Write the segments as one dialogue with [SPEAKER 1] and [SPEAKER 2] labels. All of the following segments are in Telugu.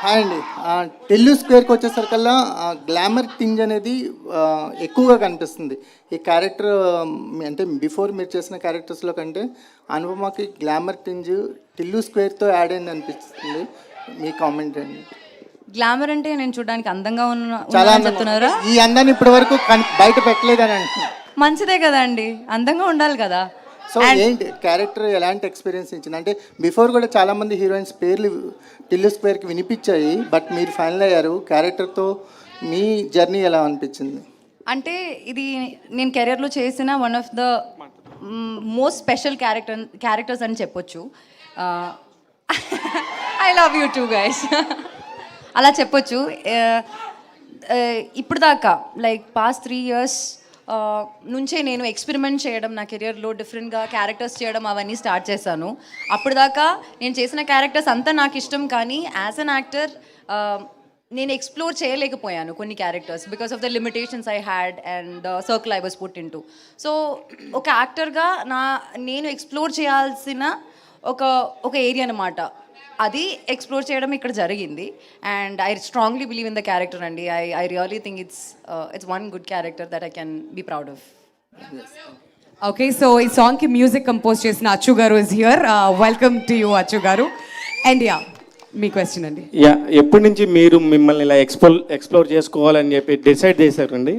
[SPEAKER 1] హాయ్ అండి. టిల్లు స్క్వేర్కి వచ్చేసరికల్లా గ్లామర్ టింజ్ అనేది ఎక్కువగా కనిపిస్తుంది ఈ క్యారెక్టర్. అంటే బిఫోర్ మీరు చేసిన క్యారెక్టర్స్లో కంటే అనుపమకి గ్లామర్ టింజ్ టిల్లు స్క్వేర్తో యాడ్ అయింది అనిపిస్తుంది. మీ కామెంట్ అండి.
[SPEAKER 2] గ్లామర్ అంటే నేను చూడడానికి అందంగా
[SPEAKER 1] చాలా
[SPEAKER 2] ఉన్నానని చెప్తున్నారా?
[SPEAKER 1] ఈ అందాన్ని ఇప్పటి వరకు బయట పెట్టలేదని అంటున్నాను.
[SPEAKER 2] మంచిదే కదా అండి, అందంగా ఉండాలి కదా.
[SPEAKER 1] సో ఏంటి క్యారెక్టర్ ఎలాంటి ఎక్స్పీరియన్స్ ఇచ్చింది? అంటే బిఫోర్ కూడా చాలామంది హీరోయిన్స్ పేర్లు టిల్లు స్క్వేర్కి వినిపించాయి, బట్ మీరు ఫైనల్ అయ్యారు. క్యారెక్టర్తో మీ జర్నీ ఎలా అనిపించింది?
[SPEAKER 2] అంటే ఇది నేను కెరియర్లో చేసిన one of the most special characters అని చెప్పొచ్చు. I love you two guys అలా చెప్పొచ్చు. ఇప్పుడు దాకా లైక్ పాస్ట్ 3 years నుంచే నేను ఎక్స్పెరిమెంట్ చేయడం నా కెరియర్లో, డిఫరెంట్గా క్యారెక్టర్స్ చేయడం అవన్నీ స్టార్ట్ చేశాను. అప్పుడు దాకా నేను చేసిన క్యారెక్టర్స్ అంతా నాకు ఇష్టం, కానీ యాజ్ అన్ యాక్టర్ నేను ఎక్స్ప్లోర్ చేయలేకపోయాను కొన్ని characters because of the limitations I had and the circle I was put in to. So ఒక యాక్టర్గా నేను ఎక్స్ప్లోర్ చేయాల్సిన ఒక ఏరియా అనమాట, అది ఎక్స్ప్లోర్ చేయడం ఇక్కడ జరిగింది. And I strongly believe in the character అండి. I really think it's one good character that I can be proud of.
[SPEAKER 3] Okay, so ఈ సాంగ్కి మ్యూజిక్ కంపోజ్ చేసిన Achu garu is here. Welcome to you Achu garu. And yeah, మీ క్వశ్చన్ అండి.
[SPEAKER 4] యా, ఎప్పటి నుంచి మీరు మిమ్మల్ని ఇలా ఎక్స్ప్లోర్ చేసుకోవాలని చెప్పి డిసైడ్ చేశారండి?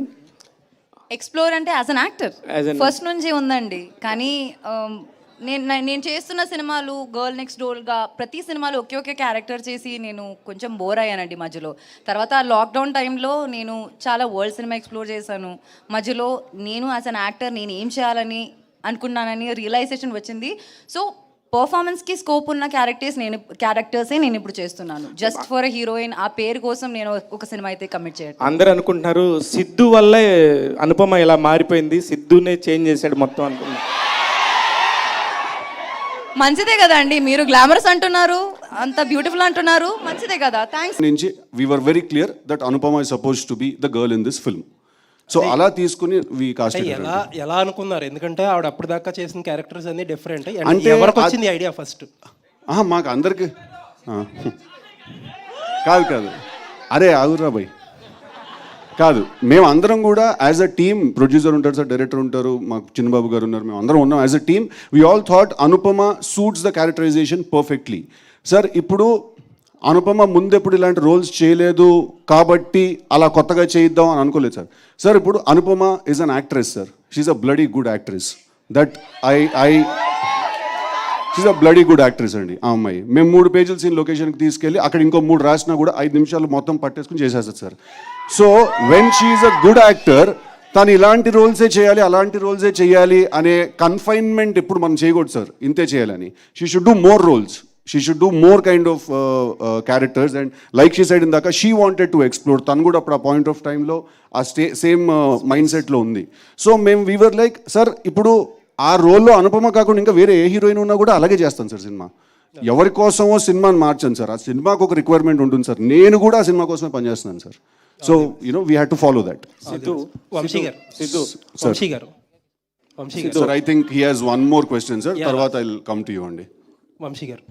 [SPEAKER 2] ఎక్స్ప్లోర్ అంటే యాజ్ అన్ యాక్టర్ ఫస్ట్ నుంచి ఉందండి, కానీ నేను చేస్తున్న సినిమాలు గర్ల్ నెక్స్ట్ డోర్గా ప్రతి సినిమాలో ఒకే క్యారెక్టర్ చేసి నేను కొంచెం బోర్ అయ్యానండి మధ్యలో. తర్వాత లాక్డౌన్ టైంలో నేను చాలా వరల్డ్ సినిమా ఎక్స్ప్లోర్ చేశాను. మధ్యలో నేను యాజ్ అన్ యాక్టర్ నేను ఏం చేయాలని అనుకున్నానని రియలైజేషన్ వచ్చింది. సో పర్ఫార్మెన్స్కి స్కోప్ ఉన్న క్యారెక్టర్సే నేను ఇప్పుడు చేస్తున్నాను. జస్ట్ ఫర్ అ హీరోయిన్ ఆ పేరు కోసం నేను ఒక సినిమా అయితే కమిట్ చేయడం.
[SPEAKER 4] అందరూ అనుకుంటున్నారు సిద్ధు వల్లే అనుపమ ఇలా మారిపోయింది, సిద్ధునే చేంజ్ చేశాడు మొత్తం అనుకున్నారు.
[SPEAKER 2] మంచిదే కదా అండి, మీరు గ్లామరస్ అంటున్నారు, అంత బ్యూటిఫుల్ అంటున్నారు, మంచిదే కదా. థ్యాంక్స్.
[SPEAKER 5] నుంచి we were very clear that Anupama is suppose to be the girl in this film. So అలా తీసుకుని వి కాస్ట్.
[SPEAKER 6] ఎలా అనుకున్నారు? ఎందుకంటే ఆవిడ అప్పుడు దాకా చేసిన క్యారెక్టర్స్ అన్ని డిఫరెంట్. అంటే ఎవరికి వచ్చింది ఐడియా ఫస్ట్?
[SPEAKER 5] మాకు అందరికి కాదు అరే ఆగురా భయ్, కాదు, మేము అందరం కూడా యాజ్ అ టీమ్, ప్రొడ్యూసర్ ఉంటారు సార్, డైరెక్టర్ ఉంటారు, మాకు చిన్నబాబు గారు ఉన్నారు, మేము అందరం ఉన్నాం as a team. We all thought Anupama suits the characterisation perfectly. Sir ఇప్పుడు అనుపమ ముందెప్పుడు ఇలాంటి రోల్స్ చేయలేదు కాబట్టి అలా కొత్తగా చేయిద్దాం అని అనుకోలేదు సార్. సార్ ఇప్పుడు Anupama is an actress sir, she's a bloody good actress. That she's a bloody good actress అండి ఆ అమ్మాయి. మేము 3 పేజీల సీన్ లొకేషన్కి తీసుకెళ్ళి అక్కడ ఇంకో 3 రాసినా కూడా 5 నిమిషాలు మొత్తం పట్టేసుకుని చేసేస్తుంది sir. So when she's a good actor, తను ఇలాంటి రోల్సే చేయాలి, అలాంటి రోల్సే చేయాలి అనే కన్ఫైన్మెంట్ ఇప్పుడు మనం చేయకూడదు సార్, ఇంతే చేయాలని. She should do more roles, she should do more kind of characters. And like she said ఇందాక, షీ వాంటెడ్ టు ఎక్స్ప్లోర్. తను కూడా అప్పుడు ఆ పాయింట్ ఆఫ్ టైంలో ఆ సేమ్ మైండ్ సెట్లో ఉంది. సో మేము వీవర్ లైక్ సార్ ఇప్పుడు ఆ రోల్లో అనుపమ కాకుండా ఇంకా వేరే ఏ హీరోయిన్ ఉన్నా కూడా అలాగే చేస్తాను సార్ సినిమా. ఎవరి కోసమో సినిమాని మార్చాను సార్, ఆ సినిమాకు ఒక రిక్వైర్మెంట్ ఉంటుంది సార్. నేను కూడా ఆ సినిమా కోసమే పనిచేస్తున్నాను sir. So we had to follow that. Sir I think he has one more question sir, తర్వాత I will come to you అండి.
[SPEAKER 6] వంశీ గారు,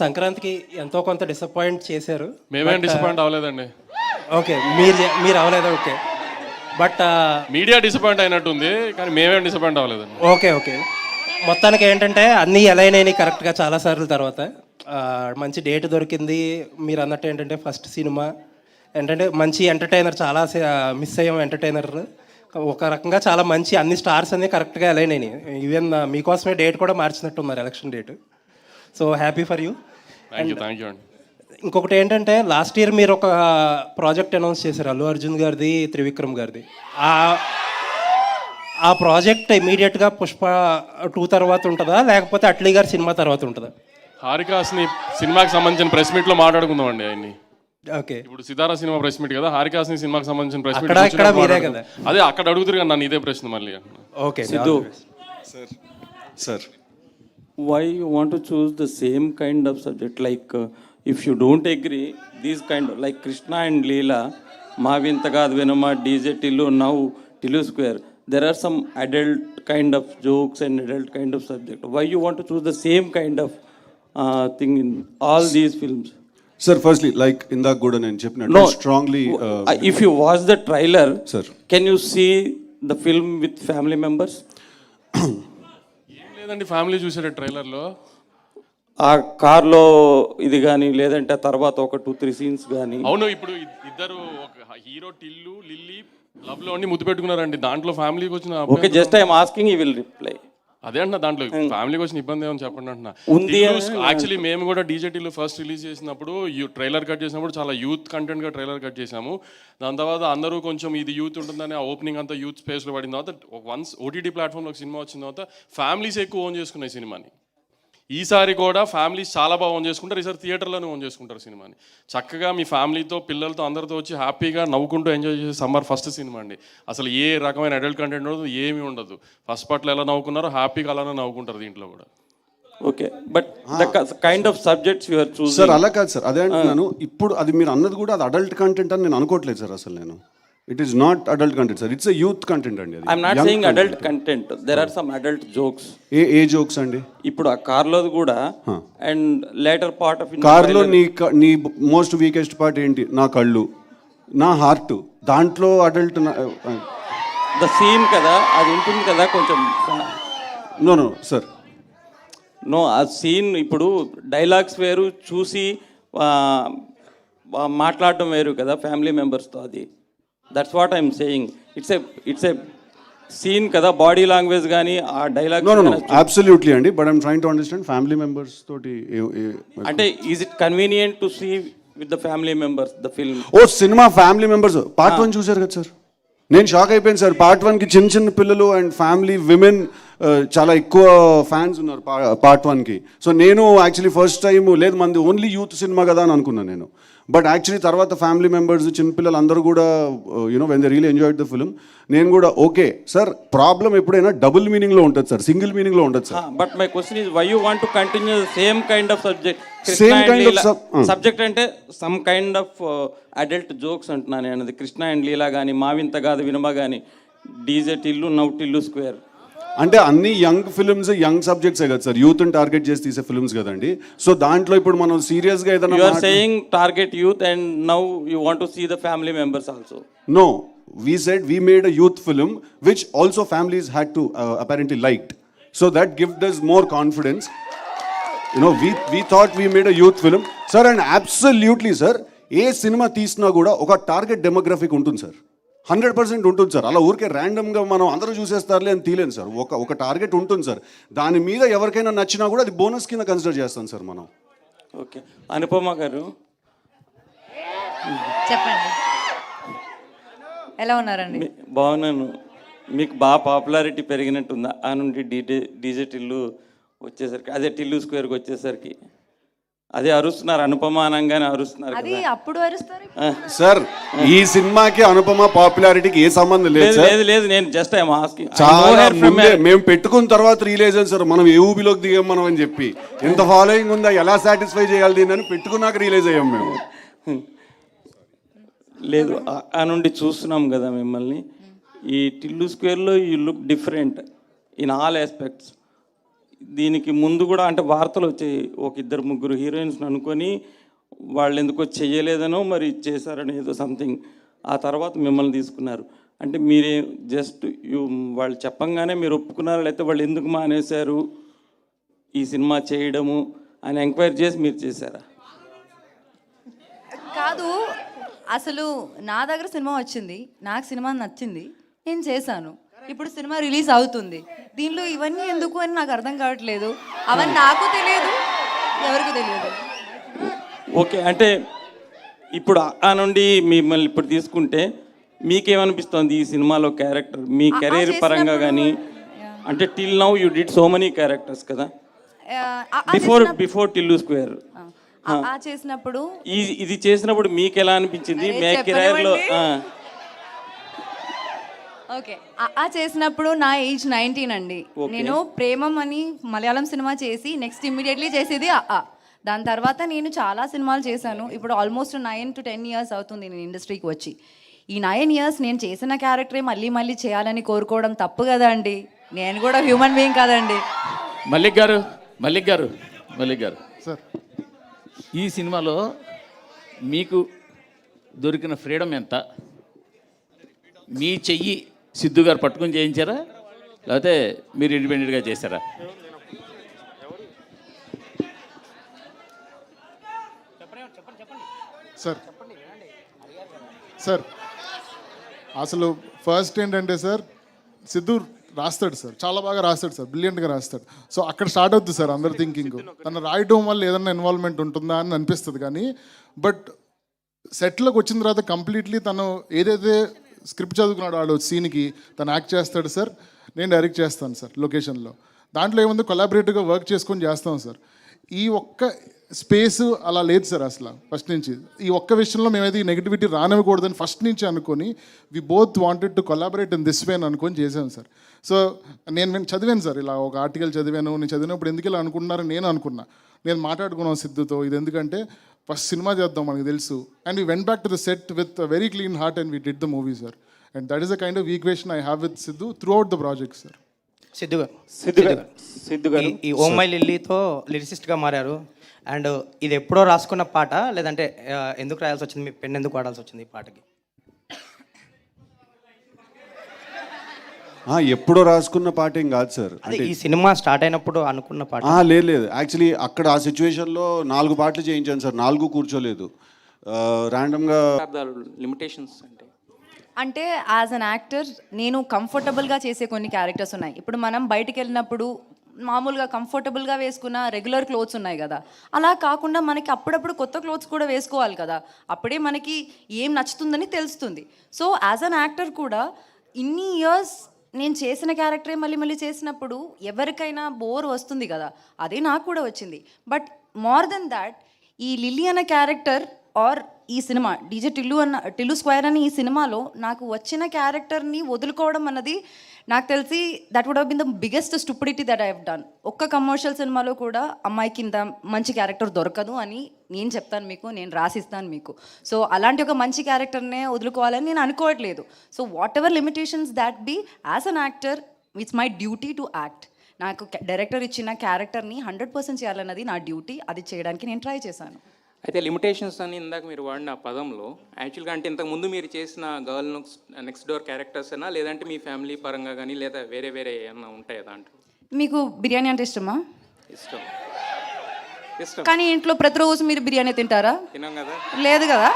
[SPEAKER 6] సంక్రాంతికి ఎంతో కొంత డిసప్పాయింట్ చేశారు.
[SPEAKER 7] మేమేం డిసప్పాయింట్ అవ్వలేదండి.
[SPEAKER 6] ఓకే, మీరు అవ్వలేదా? ఓకే, బట్
[SPEAKER 7] మీడియా డిసప్పాయింట్ అయినట్టుంది, కానీ మేమేం డిసప్పాయింట్ అవ్వలేదండి.
[SPEAKER 6] ఓకే, మొత్తానికి ఏంటంటే అన్నీ ఎలా అయినాయి కరెక్ట్గా చాలాసార్లు. తర్వాత మంచి డేట్ దొరికింది. మీరు అన్నట్టు ఏంటంటే ఫస్ట్ సినిమా ఏంటంటే మంచి ఎంటర్టైనర్, చాలా మిస్ అయ్యాం ఎంటర్టైనర్. ఒక రకంగా చాలా మంచి అన్ని స్టార్స్ అన్నీ కరెక్ట్గా ఎలా అయినాయి. ఈవెన్ మీకోసమే డేట్ కూడా మార్చినట్టున్నారు, election date. So happy for you.
[SPEAKER 7] Thank you అండి.
[SPEAKER 6] ఇంకొకటి ఏంటంటే లాస్ట్ ఇయర్ మీరు ఒక ప్రాజెక్ట్ అనౌన్స్ చేశారు, అల్లు అర్జున్ గారిది, త్రివిక్రమ్ గారిది. ఆ ప్రాజెక్ట్ ఇమీడియట్గా పుష్ప 2 తర్వాత ఉంటుందా, లేకపోతే అట్లీ గారి సినిమా తర్వాత ఉంటుందా?
[SPEAKER 7] హారికాస్ని సినిమాకి సంబంధించిన ప్రెస్ మీట్లో మాట్లాడుకుందాం అండి ఆయన్ని.
[SPEAKER 6] ఓకే,
[SPEAKER 7] ఇప్పుడు సితారా సినిమా ప్రెస్ మీట్ కదా, హారికాస్ని సినిమాకి సంబంధించిన ప్రెస్ మీట్
[SPEAKER 6] మీరే కదా.
[SPEAKER 7] అదే అక్కడ అడుగుతారు కదా నన్ను ఇదే ప్రశ్న మళ్ళీ.
[SPEAKER 6] Okay
[SPEAKER 8] Siddhu
[SPEAKER 5] sir,
[SPEAKER 8] why you want to choose the same kind of subject? Like if you don't agree, these kind of like Krishna and Leela, Maavintagad Venama, DJ Tillu, now Tillu Square, there are some adult kind of jokes and adult kind of subject. Why you want to choose the same kind of thing in all these films.
[SPEAKER 5] Sir firstly like ఇందాక కూడా నేను చెప్పినట్టు
[SPEAKER 8] No,
[SPEAKER 5] strongly
[SPEAKER 8] if you watch the trailer,
[SPEAKER 5] Sir.
[SPEAKER 8] can you see the film with family members?
[SPEAKER 7] ఏం లేదండి, ఫ్యామిలీ చూసారు ట్రైలర్లో.
[SPEAKER 8] ఆ కార్లో ఇది కానీ లేదంటే తర్వాత ఒక 2-3 సీన్స్ కానీ.
[SPEAKER 7] అవును, ఇప్పుడు ఇద్దరు ఒక హీరో టిల్లు లిల్లీ లవ్ లో అన్ని ముద్దు పెట్టుకున్నారండి. దాంట్లో ఫ్యామిలీకి వచ్చిన
[SPEAKER 8] okay, just I'm asking, you will reply.
[SPEAKER 7] అదే అంటున్నా, దాంట్లో ఫ్యామిలీకి వచ్చిన ఇబ్బంది ఏమని చెప్పండి అంటున్నా.
[SPEAKER 8] ఉంది
[SPEAKER 7] యాక్చువల్లీ మేము కూడా డీజేటీలో ఫస్ట్ రిలీజ్ చేసినప్పుడు ట్రైలర్ కట్ చేసినప్పుడు చాలా యూత్ కంటెంట్ గా ట్రైలర్ కట్ చేసాము. దాని తర్వాత అందరూ కొంచెం ఇది యూత్ ఉంటుందని ఆ ఓపెనింగ్ అంతా యూత్ స్పేస్ లో పడిన తర్వాత వన్స్ ఓటీటీ ప్లాట్ఫామ్ లో సినిమా వచ్చిన తర్వాత ఫ్యామిలీస్ ఎక్కువ ఓన్ చేసుకున్నాయి సినిమాని. ఈసారి కూడా ఫ్యామిలీస్ చాలా బాగా ఓన్ చేసుకుంటారు. ఈసారి థియేటర్లోనే ఓన్ చేసుకుంటారు సినిమాని. చక్కగా మీ ఫ్యామిలీతో పిల్లలతో అందరితో వచ్చి హ్యాపీగా నవ్వుకుంటూ ఎంజాయ్ చేసే సమ్మర్ ఫస్ట్ సినిమా అండి. అసలు ఏ రకమైన అడల్ట్ కంటెంట్ ఉండదు, ఏమీ ఉండదు. ఫస్ట్ పార్ట్లో ఎలా నవ్వుకున్నారో హ్యాపీగా అలానే నవ్వుకుంటారు దీంట్లో కూడా.
[SPEAKER 8] Okay, but the kind of subjects you are choosing.
[SPEAKER 5] Sir అలా కాదు సార్, అదే అంటున్నాను. ఇప్పుడు అది మీరు అన్నది కూడా అది అడల్ట్ కంటెంట్ అని నేను అనుకోవట్లేదు సార్. అసలు నేను it is not adult content sir, it's a youth content అండి.
[SPEAKER 8] I'm not saying adult content, there are some adult jokes.
[SPEAKER 5] ఏ జోక్స్ అండి?
[SPEAKER 8] ఇప్పుడు ఆ కార్లో కూడా అండ్ లేటర్ పార్ట్ ఆఫ్
[SPEAKER 5] కార్లో నీ మోస్ట్ వీకెస్ట్ పార్ట్ ఏంటి? నా కళ్ళు, నా హార్ట్. దాంట్లో అడల్ట్
[SPEAKER 8] ద సీన్ కదా, అది ఉంటుంది కదా కొంచెం.
[SPEAKER 5] నో సార్,
[SPEAKER 8] నో, ఆ సీన్ ఇప్పుడు డైలాగ్స్ వేరు, చూసి మాట్లాడడం వేరు కదా ఫ్యామిలీ మెంబర్స్తో. అది that's what I'm saying. It's a scene కదా, బాడీ లాంగ్వేజ్ కానీ ఆ డైలాగ్.
[SPEAKER 5] నో అబ్సల్యూట్లీ అండి, but I'm trying to understand family members తోటి
[SPEAKER 8] అంటే is it convenient to see with the family members the film?
[SPEAKER 5] ఓ సినిమా ఫ్యామిలీ మెంబర్స్ పార్ట్ 1 చూసారు కదా సార్? నేను షాక్ అయిపోయాను సార్. పార్ట్ 1కి చిన్న చిన్న పిల్లలు అండ్ ఫ్యామిలీ విమెన్ చాలా ఎక్కువ ఫ్యాన్స్ ఉన్నారు పార్ట్ 1కి. సో నేను యాక్చువల్లీ ఫస్ట్ టైం లేదు మంది ఓన్లీ యూత్ సినిమా కదా అని అనుకున్నాను నేను. బట్ యాక్చువల్లీ తర్వాత ఫ్యామిలీ మెంబర్స్ చిన్నపిల్లలు అందరూ కూడా you know when they really enjoyed the film. నేను కూడా ఓకే సార్, ప్రాబ్లం ఎప్పుడైనా డబుల్ మీనింగ్లో ఉంటుంది సార్, సింగిల్ మీనింగ్లో ఉంటుంది sir.
[SPEAKER 8] But my question is why you want to continue same kind of subject? Subject అంటే some kind of adult jokes అంటున్నాను నేను. అది కృష్ణ అండ్ లీలా కానీ, మావింత కాదు వినమ కానీ, DJ Tillu, now Tillu square.
[SPEAKER 5] అంటే అన్ని యంగ్ ఫిల్మ్స్ యంగ్ సబ్జెక్ట్సే కదా సార్, యూత్ని టార్గెట్ చేసి తీసే ఫిల్మ్స్ కదండి. సో దాంట్లో ఇప్పుడు మనం సీరియస్గా ఏదైనా
[SPEAKER 8] you are saying target youth and now you want to see the family members also.
[SPEAKER 5] No, we said we made a youth film which also families had to apparently liked, so that gives us more confidence. You know, we thought we made a youth film sir, and absolutely sir, A cinema తీసినా కూడా ఒక టార్గెట్ డెమోగ్రఫిక్ ఉంటుంది సార్, 100% ఉంటుంది సార్. అలా ఊరికే ర్యాండమ్గా మనం అందరూ చూసేస్తారులే అని తీలేను సార్. ఒక టార్గెట్ ఉంటుంది సార్, దాని మీద ఎవరికైనా నచ్చినా కూడా అది బోనస్ కింద కన్సిడర్ చేస్తాం సార్ మనం.
[SPEAKER 8] ఓకే, అనుపమ గారు
[SPEAKER 2] చెప్పండి, ఎలా ఉన్నారండి?
[SPEAKER 8] బాగున్నాను. మీకు బాగా పాపులారిటీ పెరిగినట్టుందా ఆ నుండి డీజే టిల్లు వచ్చేసరికి? అదే టిల్లు స్క్వేర్కి వచ్చేసరికి అదే అరుస్తున్నారు, అనుపమ అనగానే అరుస్తున్నారు
[SPEAKER 2] అది
[SPEAKER 8] కదా.
[SPEAKER 2] అప్పుడు అరుస్తారు.
[SPEAKER 5] సార్ ఈ సినిమాకి అనుపమ పాపులారిటీకి ఏ సంబంధం లేదు సార్.
[SPEAKER 8] లేదు లేదు, నేను జస్ట్ ఐఎమ్ ఆస్కింగ్.
[SPEAKER 5] చాలా ముందే మేము పెట్టుకున్న తర్వాత రియలైజ్ అయ్యాం సార్, మనం ఏ ఊబిలోకి దిగాం మనం అని చెప్పి. ఎంత ఫాలోయింగ్ ఉందా, ఎలా సాటిస్ఫై చేయాలి దీన్ని అని పెట్టుకున్నాక రియలైజ్ అయ్యాం మేము.
[SPEAKER 8] లేదు, ఆ నుండి చూస్తున్నాం కదా మిమ్మల్ని. ఈ టిల్లు స్క్వేర్లో you look different in all aspects. దీనికి ముందు కూడా అంటే వార్తలు వచ్చాయి, ఒక 2-3 హీరోయిన్స్ని అనుకొని వాళ్ళు ఎందుకో చెయ్యలేదనో మరి చేశారని ఏదో సంథింగ్. ఆ తర్వాత మిమ్మల్ని తీసుకున్నారు. అంటే మీరే జస్ట్ వాళ్ళు చెప్పంగానే మీరు ఒప్పుకున్నారు, లేకపోతే వాళ్ళు ఎందుకు మానేశారు ఈ సినిమా చేయడము అని ఎంక్వైరీ చేసి మీరు చేశారా?
[SPEAKER 2] కాదు, అసలు నా దగ్గర సినిమా వచ్చింది, నాకు సినిమా నచ్చింది, నేను చేశాను. ఇప్పుడు సినిమా రిలీజ్ అవుతుంది, దీనిలో ఇవన్నీ ఎందుకు అని నాకు అర్థం కావట్లేదు. అవన్నీ నాకు తెలియదు, ఎవరికి తెలియదు.
[SPEAKER 8] ఓకే, అంటే ఇప్పుడు ఆ నుండి మిమ్మల్ని ఇప్పుడు తీసుకుంటే మీకేమనిపిస్తుంది ఈ సినిమాలో క్యారెక్టర్ మీ కెరీర్ పరంగా కానీ? అంటే till now you did so many characters కదా, బిఫోర్ టిల్లు స్క్వేర్.
[SPEAKER 2] చేసినప్పుడు
[SPEAKER 8] ఇది చేసినప్పుడు మీకు ఎలా అనిపించింది మీ కెరీర్లో?
[SPEAKER 2] ఓకే, చేసినప్పుడు నా ఏజ్ 19 అండి. నేను ప్రేమం అని మలయాళం సినిమా చేసి నెక్స్ట్ ఇమ్మీడియట్లీ చేసేది దాని తర్వాత నేను చాలా సినిమాలు చేశాను. ఇప్పుడు ఆల్మోస్ట్ 9 to 10 years అవుతుంది నేను ఇండస్ట్రీకి వచ్చి. ఈ 9 years నేను చేసిన క్యారెక్టరే మళ్ళీ మళ్ళీ చేయాలని కోరుకోవడం తప్పు కదా అండి. నేను కూడా హ్యూమన్ బీయింగ్ కదండి.
[SPEAKER 7] మల్లిక్ గారు
[SPEAKER 9] సార్
[SPEAKER 10] ఈ సినిమాలో మీకు దొరికిన ఫ్రీడమ్ ఎంత? మీ చెయ్యి సిద్ధు గారు పట్టుకొని చేయించారా, లేకపోతే మీరు ఇండిపెండెంట్గా చేశారా?
[SPEAKER 9] సార్ సార్ అసలు ఫస్ట్ ఏంటంటే సార్, సిద్ధు రాస్తాడు సార్, చాలా బాగా రాస్తాడు సార్, బ్రిలియంట్గా రాస్తాడు. సో అక్కడ స్టార్ట్ అవుతుంది సార్ అందరి థింకింగ్. తను రాయడం వల్ల ఏదైనా ఇన్వాల్వ్మెంట్ ఉంటుందా అని అనిపిస్తుంది, కానీ బట్ సెట్లోకి వచ్చిన తర్వాత కంప్లీట్లీ తను ఏదైతే స్క్రిప్ట్ చదువుకున్నాడు వాడు సీన్కి తను యాక్ట్ చేస్తాడు సార్. నేను డైరెక్ట్ చేస్తాను సార్ లొకేషన్లో. దాంట్లో ఏముంది, కొలాబరేటివ్గా వర్క్ చేసుకొని చేస్తాం సార్. ఈ ఒక్క స్పేస్ అలా లేదు సార్ అసలు ఫస్ట్ నుంచి. ఈ ఒక్క విషయంలో మేమైతే ఈ నెగిటివిటీ రానివ్వకూడదని ఫస్ట్ నుంచి అనుకొని we both wanted to collaborate in this way అని అనుకొని చేశాను సార్. సో నేను చదివాను సార్, ఇలా ఒక ఆర్టికల్ చదివాను. నేను చదివినప్పుడు ఎందుకు ఇలా అనుకుంటున్నారని నేను అనుకున్నా. నేను మాట్లాడుకున్నాను సిద్ధుతో, ఇది ఎందుకంటే ఫస్ట్ సినిమా చేద్దాం మనకు తెలుసు. And we went back to the set with very clean heart and we did the movie sir. And that is the kind of equation I have with Siddhu through out the project sir.
[SPEAKER 6] Siddhu గారు
[SPEAKER 11] ఈ ఓ మై లిల్లీతో లిరిసిస్ట్గా మారారు. అండ్ ఇది ఎప్పుడో రాసుకున్న పాట, లేదంటే ఎందుకు రాయాల్సి వచ్చింది, మీ పెన్ ఎందుకు వాడాల్సి వచ్చింది ఈ పాటకి?
[SPEAKER 5] ఎప్పుడో రాసుకున్న పాట ఏం కాదు సార్.
[SPEAKER 11] అదే ఈ సినిమా స్టార్ట్ అయినప్పుడు అనుకున్న పాట?
[SPEAKER 5] లేదు యాక్చువల్లీ అక్కడ ఆ సిచ్యువేషన్లో 4 పాటలు చేయించాను సార్, 4 కూర్చోలేదు. ర్యాండమ్గా
[SPEAKER 8] లిమిటేషన్స్
[SPEAKER 2] అంటే యాజ్ అన్ యాక్టర్ నేను కంఫర్టబుల్గా చేసే కొన్ని క్యారెక్టర్స్ ఉన్నాయి. ఇప్పుడు మనం బయటికి వెళ్ళినప్పుడు మామూలుగా కంఫర్టబుల్గా వేసుకున్న రెగ్యులర్ క్లోత్స్ ఉన్నాయి కదా, అలా కాకుండా మనకి అప్పుడప్పుడు కొత్త క్లోత్స్ కూడా వేసుకోవాలి కదా, అప్పుడే మనకి ఏం నచ్చుతుందని తెలుస్తుంది. సో యాజ్ అన్ యాక్టర్ కూడా ఇన్ని ఇయర్స్ నేను చేసిన క్యారెక్టరే మళ్ళీ మళ్ళీ చేసినప్పుడు ఎవరికైనా బోర్ వస్తుంది కదా, అదే నాకు కూడా వచ్చింది. బట్ మోర్ దెన్ దాట్, ఈ లిల్లీ అన్న క్యారెక్టర్ ఆర్ ఈ సినిమా డీజే టిల్లు స్క్వేర్ అని ఈ సినిమాలో నాకు వచ్చిన క్యారెక్టర్ని వదులుకోవడం అన్నది నాకు తెలిసి that would have been the biggest stupidity that I have done. ఒక్క కమర్షియల్ సినిమాలో కూడా అమ్మాయికి ఇంత మంచి క్యారెక్టర్ దొరకదు అని నేను చెప్తాను మీకు, నేను రాసిస్తాను మీకు. సో అలాంటి ఒక మంచి క్యారెక్టర్నే వదులుకోవాలని నేను అనుకోవట్లేదు. So whatever limitations that be, as an actor it's my duty to act. నాకు డైరెక్టర్ ఇచ్చిన క్యారెక్టర్ని 100% చేయాలన్నది నా డ్యూటీ. అది చేయడానికి నేను ట్రై చేశాను.
[SPEAKER 8] అయితే లిమిటేషన్స్ అని ఇందాక మీరు వాడిన పదంలో యాక్చువల్గా అంటే ఇంతకుముందు మీరు చేసిన గర్ల్ నెక్స్ట్ డోర్ క్యారెక్టర్స్ అయినా, లేదంటే మీ ఫ్యామిలీ పరంగా కానీ, లేదా వేరే వేరే ఏమన్నా ఉంటాయా దాంట్లో?
[SPEAKER 2] మీకు బిర్యానీ అంటే ఇష్టమా?
[SPEAKER 8] ఇష్టం.
[SPEAKER 2] కానీ ఇంట్లో ప్రతిరోజు మీరు బిర్యానీ తింటారా?
[SPEAKER 8] తినాం కదా.
[SPEAKER 2] లేదు కదా.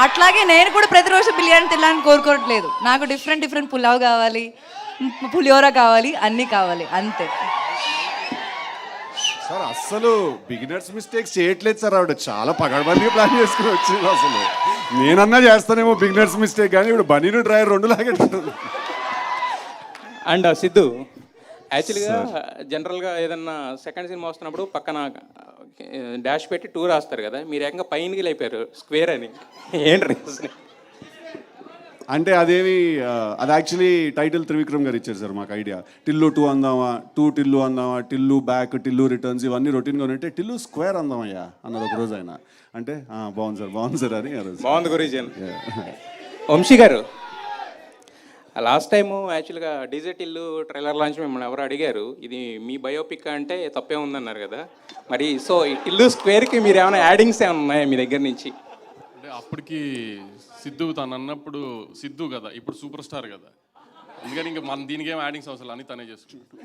[SPEAKER 2] అట్లాగే నేను కూడా ప్రతిరోజు బిర్యానీ తినాలని కోరుకోవట్లేదు. నాకు డిఫరెంట్ పులావ్ కావాలి, పులిహోర కావాలి, అన్నీ కావాలి, అంతే.
[SPEAKER 5] సార్ అస్సలు బిగినర్స్ మిస్టేక్స్ చేయట్లేదు సార్. ఆవిడ చాలా పగడబందిగా ప్లాన్ చేసుకుని వచ్చింది. అసలు నేనన్నా చేస్తానేమో బిగినర్స్ మిస్టేక్, కానీ ఇప్పుడు బనీను డ్రైవర్ 2 లాగే.
[SPEAKER 8] అండ్ సిద్ధు యాక్చువల్గా జనరల్గా ఏదన్నా సెకండ్ సినిమా వస్తున్నప్పుడు పక్కన డాష్ పెట్టి 2 రాస్తారు కదా, మీరు ఏకంగా పైనకి లేపారు స్క్వేర్ అని, ఏంటి రీజన్?
[SPEAKER 5] అంటే అదేమి అది యాక్చువల్లీ టైటిల్ త్రివిక్రమ్ గారు ఇచ్చారు సార్ మాకు ఐడియా. టిల్లు 2 అందామా, 2 టిల్లు అందామా, టిల్లు బ్యాక్, టిల్లు రిటర్న్స్, ఇవన్నీ రొటీన్గా ఉంటే టిల్లు స్క్వేర్ అందామయ్యా అన్నారు ఒక రోజు ఆయన. అంటే బాగుంది సార్ అని.
[SPEAKER 8] బాగుంది గురించి. వంశీ గారు, లాస్ట్ టైము యాక్చువల్గా డీజే టిల్లు ట్రైలర్ లాంచ్ మిమ్మల్ని ఎవరు అడిగారు, ఇది మీ బయోపిక్ అంటే తప్పే ఉందన్నారు కదా, మరి సో ఈ టిల్లు స్క్వేర్కి మీరు ఏమైనా యాడింగ్స్ ఏమైనా ఉన్నాయా మీ దగ్గర నుంచి?
[SPEAKER 7] అంటే అప్పటికి సిద్ధు తను అన్నప్పుడు సిద్ధు కదా, ఇప్పుడు సూపర్ స్టార్ కదా, అందుకని ఇంకా మన దీనికి ఏం యాడింగ్స్ అవసరం అని తనే చేసుకుంటాడు.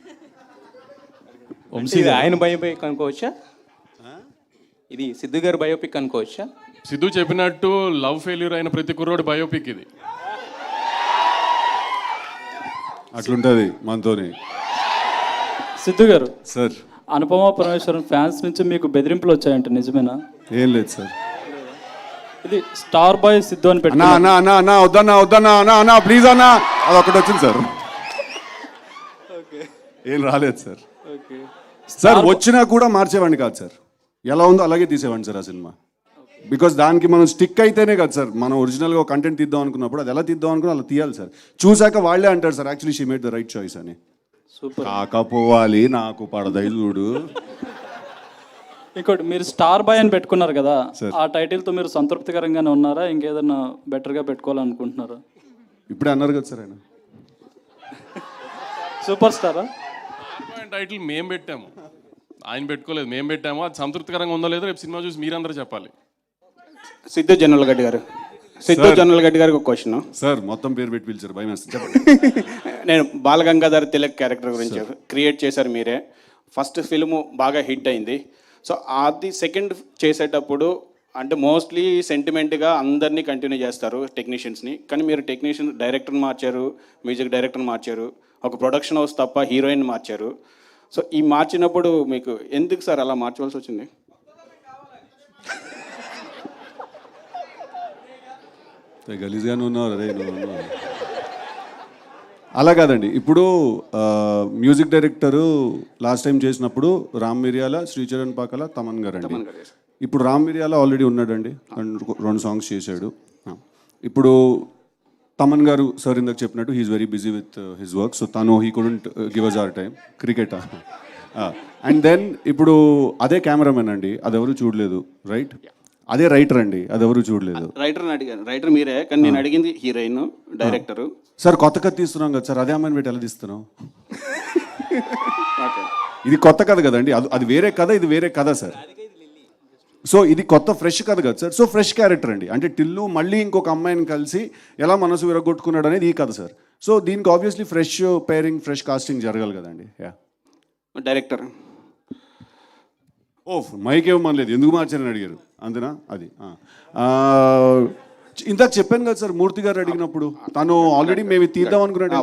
[SPEAKER 8] ఇది ఆయన బయోపిక్ అనుకోవచ్చా? ఇది సిద్ధు గారు బయోపిక్ అనుకోవచ్చా?
[SPEAKER 7] సిద్ధు చెప్పినట్టు లవ్ ఫెయిల్యూర్ అయిన ప్రతి కుర్రోడు బయోపిక్ ఇది.
[SPEAKER 5] అట్లుంటుంది మనతోని.
[SPEAKER 8] సిద్ధు గారు
[SPEAKER 5] సార్,
[SPEAKER 8] అనుపమ పరమేశ్వరన్ ఫ్యాన్స్ నుంచి మీకు బెదిరింపులు వచ్చాయంట, నిజమేనా?
[SPEAKER 5] ఏం లేదు సార్.
[SPEAKER 8] ఇది స్టార్ బాయ్ సిద్ధు అని
[SPEAKER 5] అన్నా వద్దన్నా ప్లీజ్ అన్నా, అది ఒకటి వచ్చింది సార్. ఏం రాలేదు సార్. సార్ వచ్చినా కూడా మార్చేవాడిని కాదు సార్, ఎలా ఉందో అలాగే తీసేవాడిని సార్ ఆ సినిమా. బికాస్ దానికి మనం స్టిక్ అయితేనే కదా సార్ మనం ఒరిజినల్గా కంటెంట్ తీద్దాం అనుకున్నప్పుడు అది ఎలా తీద్దాం అనుకున్నా అలా తీయాలి సార్. చూసాక వాళ్ళే అంటారు sir actually she made the right choice అని. కాకపోవాలి నాకు పడదైదుడు.
[SPEAKER 8] ఇంకోటి, మీరు స్టార్ బాయ్ అని పెట్టుకున్నారు కదా, ఆ టైటిల్తో మీరు సంతృప్తికరంగానే ఉన్నారా, ఇంకేదన్నా బెటర్గా పెట్టుకోవాలనుకుంటున్నారా?
[SPEAKER 5] ఇప్పుడే అన్నారు కదా సార్ ఆయన.
[SPEAKER 8] సూపర్ స్టారా
[SPEAKER 7] టైటిల్ మేము పెట్టాము, ఆయన పెట్టుకోలేదు, మేము పెట్టాము. అది సంతృప్తికరంగా ఉందో లేదో రేపు సినిమా చూసి మీరందరూ చెప్పాలి.
[SPEAKER 12] సిద్ధు జనరల్ గడ్డి గారు, సిద్ధు జనరల్ గడ్డి గారికి ఒక క్వశ్చన్.
[SPEAKER 5] సార్ మొత్తం పేరు పెట్టి పిలిచారు, భయం వేస్తుంది, చెప్పండి.
[SPEAKER 12] నేను బాలగంగాధర్ తిలక్ క్యారెక్టర్ గురించి క్రియేట్ చేశారు మీరే. ఫస్ట్ ఫిల్ము బాగా హిట్ అయింది. సో అది సెకండ్ చేసేటప్పుడు అంటే మోస్ట్లీ సెంటిమెంట్గా అందరినీ కంటిన్యూ చేస్తారు టెక్నీషియన్స్ని, కానీ మీరు టెక్నీషియన్ డైరెక్టర్ని మార్చారు, మ్యూజిక్ డైరెక్టర్ని మార్చారు, ఒక ప్రొడక్షన్ హౌస్ తప్ప హీరోయిన్ మార్చారు. సో ఈ మార్చినప్పుడు మీకు ఎందుకు సార్ అలా మార్చవలసి వచ్చింది?
[SPEAKER 5] గలీజ్గానే ఉన్నారు, అదే అలా కాదండి. ఇప్పుడు మ్యూజిక్ డైరెక్టరు లాస్ట్ టైం చేసినప్పుడు రామ్ మిరియాల, శ్రీచరణ్ పాకల, తమన్ గారు అండి. ఇప్పుడు రామ్ మిరియాల ఆల్రెడీ ఉన్నాడండి, 2 సాంగ్స్ చేశాడు. ఇప్పుడు తమన్ గారు సార్ ఇందాక చెప్పినట్టు he is very busy with his work, so తను he couldn't give us our time. Cricket and then ఇప్పుడు అదే కెమెరామెన్ అండి, అదెవరు చూడలేదు, రైట్? అదే రైటర్ అండి, అదెవరు చూడలేదు.
[SPEAKER 12] రైటర్ని అడిగాను, రైటర్ మీరే, కానీ నేను అడిగింది హీరోయిన్ డైరెక్టరు.
[SPEAKER 5] సార్ కొత్త కథ తీస్తున్నాం కదా సార్, అదే అమ్మాయిని పెట్టి ఎలా తీస్తున్నాం? ఇది కొత్త కథ కదండి, అది వేరే కథ, ఇది వేరే కథ సార్. సో ఇది కొత్త ఫ్రెష్ కథ కదా సార్. సో ఫ్రెష్ క్యారెక్టర్ అండి, అంటే టిల్లు మళ్ళీ ఇంకొక అమ్మాయిని కలిసి ఎలా మనసు విరగొట్టుకున్నాడు అనేది ఈ కథ సార్. సో దీనికి obviously fresh pairing, fresh casting జరగాలి కదండి.
[SPEAKER 12] డైరెక్టర్
[SPEAKER 5] మైక్ ఇవ్వమనలేదు, ఎందుకు మార్చారని అడిగారు, అంతేనా? అది ఇందాక చెప్పాను కదా సార్, మూర్తి గారు అడిగినప్పుడు తను ఆల్రెడీ మేము తీద్దాం అనుకున్నాడు,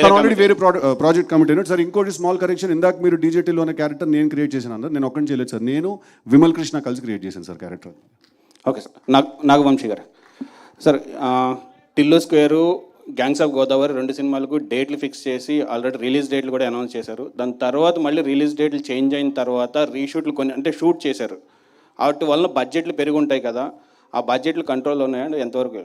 [SPEAKER 5] తను ఆల్రెడీ వేరే ప్రాజెక్ట్ కమిట్ అయినాడు సార్. ఇంకోటి స్మాల్ కరెక్షన్, ఇందాక మీరు డీజేటీలో ఉన్న క్యారెక్టర్ నేను క్రియేట్ చేశాను అన్నారు, నేను ఒక్కడిని చేయలేదు సార్, నేను విమల్ కృష్ణ కలిసి క్రియేట్ చేశాను sir character.
[SPEAKER 12] Okay sir. Nagavamsi garu sir, Tillu square, gangs of Godavari 2 సినిమాలకు డేట్లు ఫిక్స్ చేసి ఆల్రెడీ రిలీజ్ డేట్లు కూడా అనౌన్స్ చేశారు. దాని తర్వాత మళ్ళీ రిలీజ్ డేట్లు చేంజ్ అయిన తర్వాత రీషూట్లు కొన్ని అంటే షూట్ చేశారు, వాటి వల్ల బడ్జెట్లు పెరిగి ఉంటాయి కదా, ఆ బడ్జెట్లు కంట్రోల్లో ఉన్నాయండి ఎంతవరకు?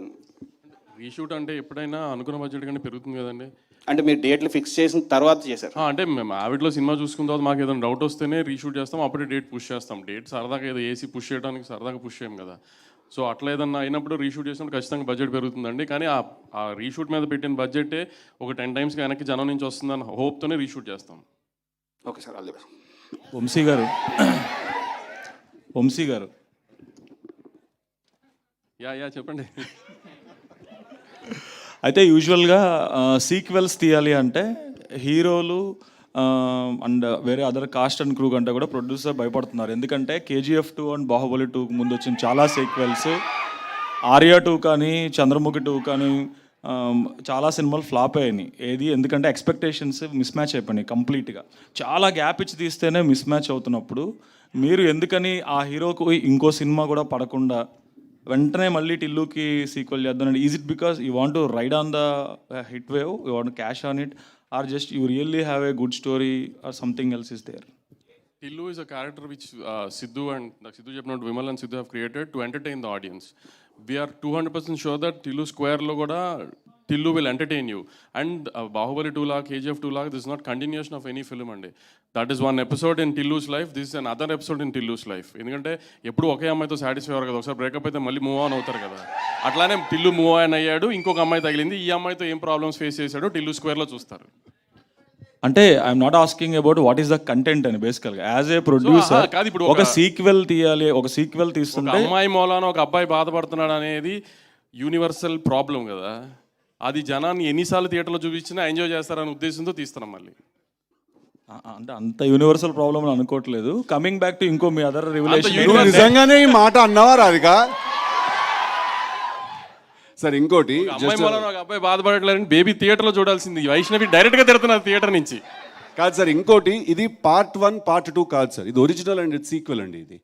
[SPEAKER 7] రీషూట్ అంటే ఎప్పుడైనా అనుకున్న బడ్జెట్ కంటే పెరుగుతుంది కదండి.
[SPEAKER 12] అంటే మీరు డేట్లు ఫిక్స్ చేసిన తర్వాత చేశారు?
[SPEAKER 7] అంటే మేము ఆవిడలో సినిమా చూసుకున్న తర్వాత మాకు ఏదైనా డౌట్ వస్తేనే రీషూట్ చేస్తాం, అప్పుడే డేట్ పుష్ చేస్తాం. డేట్ సరదాగా ఏదో ఏసీ పుష్ చేయడానికి సరదాగా పుష్ చేయం కదా. సో అట్లా ఏదన్నా అయినప్పుడు రీషూట్ చేసినప్పుడు ఖచ్చితంగా బడ్జెట్ పెరుగుతుందండి. కానీ ఆ రీషూట్ మీద పెట్టిన బడ్జెటే ఒక 10 times వెనక్కి జనం నుంచి వస్తుందని హోప్తోనే రీషూట్ చేస్తాం.
[SPEAKER 12] Okay sir, all the best.
[SPEAKER 8] Vamsi గారు
[SPEAKER 7] యా చెప్పండి.
[SPEAKER 8] అయితే యూజువల్గా సీక్వెల్స్ తీయాలి అంటే హీరోలు అండ్ వేరే అదర్ కాస్ట్ అండ్ క్రూ కంటే కూడా ప్రొడ్యూసర్ భయపడుతున్నారు. ఎందుకంటే KGF 2 అండ్ బాహుబలి 2 ముందు వచ్చిన చాలా సీక్వెల్స్, ఆర్యా 2 కానీ చంద్రముఖి 2 కానీ చాలా సినిమాలు ఫ్లాప్ అయ్యాయి. ఏది ఎందుకంటే ఎక్స్పెక్టేషన్స్ మిస్ మ్యాచ్ అయిపోయినాయి కంప్లీట్గా. చాలా గ్యాప్ ఇచ్చి తీస్తేనే మిస్ మ్యాచ్ అవుతున్నప్పుడు మీరు ఎందుకని ఆ హీరోకు ఇంకో సినిమా కూడా పడకుండా వెంటనే మళ్ళీ టిల్లుకి సీక్వెల్ చేద్దానండి? Is it because you want to ride on the hit wave, you want cash on it, or just you really have a good story or something else is there?
[SPEAKER 7] Tillu is a character which Sidhu చెప్పినట్టు Vimal and Sidhu have created to entertain the audience. We are 200% sure that Tillu Square లో కూడా Tillu will entertain you. And Bahubali 2 లాగా, KGF 2 లాగా, this is not continuation of any film అండి. That is one episode in Tillu's life. This is another episode in Tillu's life. ఎందుకంటే ఎప్పుడు ఒకే అమ్మాయితో సాటిస్ఫై అవ్వరు కదా, ఒకసారి బ్రేకప్ అయితే మళ్ళీ మూవ్ ఆన్ అవుతారు కదా. అట్లానే Tillu మూవ్ ఆన్ అయ్యాడు, ఇంకొక అమ్మాయి తగిలింది, ఈ అమ్మాయితో ఏం ప్రాబ్లమ్స్ ఫేస్ చేశాడో Tillu Square లో చూస్తారు.
[SPEAKER 8] అంటే I'm not asking about what is the content అని, బేసికల్గా యాజ్ ఏ ప్రొడ్యూసర్ ఒక సీక్వెల్ తీయాలి, ఒక సీక్వెల్ తీస్తుంటే
[SPEAKER 7] అమ్మాయి మూలాన ఒక అబ్బాయి బాధపడుతున్నాడు అనేది యూనివర్సల్ ప్రాబ్లం కదా. అది జనాన్ని ఎన్నిసార్లు థియేటర్లో చూపించినా ఎంజాయ్ చేస్తారనే ఉద్దేశంతో తీస్తున్నాం. మళ్ళీ
[SPEAKER 8] అంటే అంత యూనివర్సల్ ప్రాబ్లం అని అనుకోవట్లేదు. కమింగ్ బ్యాక్ టు ఇంకో మీ అదర్ రివల్యూషన్,
[SPEAKER 5] నిజంగానే ఈ మాట అన్నావా రాధిక? సార్ ఇంకోటి,
[SPEAKER 7] అమ్మాయి మూలాన ఒక అబ్బాయి బాధపడట్లేదని బేబీ థియేటర్లో చూడాల్సింది, వైష్ణవి డైరెక్ట్గా తిడుతున్నారు థియేటర్ నుంచి.
[SPEAKER 5] కాదు సార్, ఇంకోటి, ఇది Part 1 Part 2 కాదు సార్, ఇది ఒరిజినల్ అండ్ సీక్వెల్ అండి. ఇది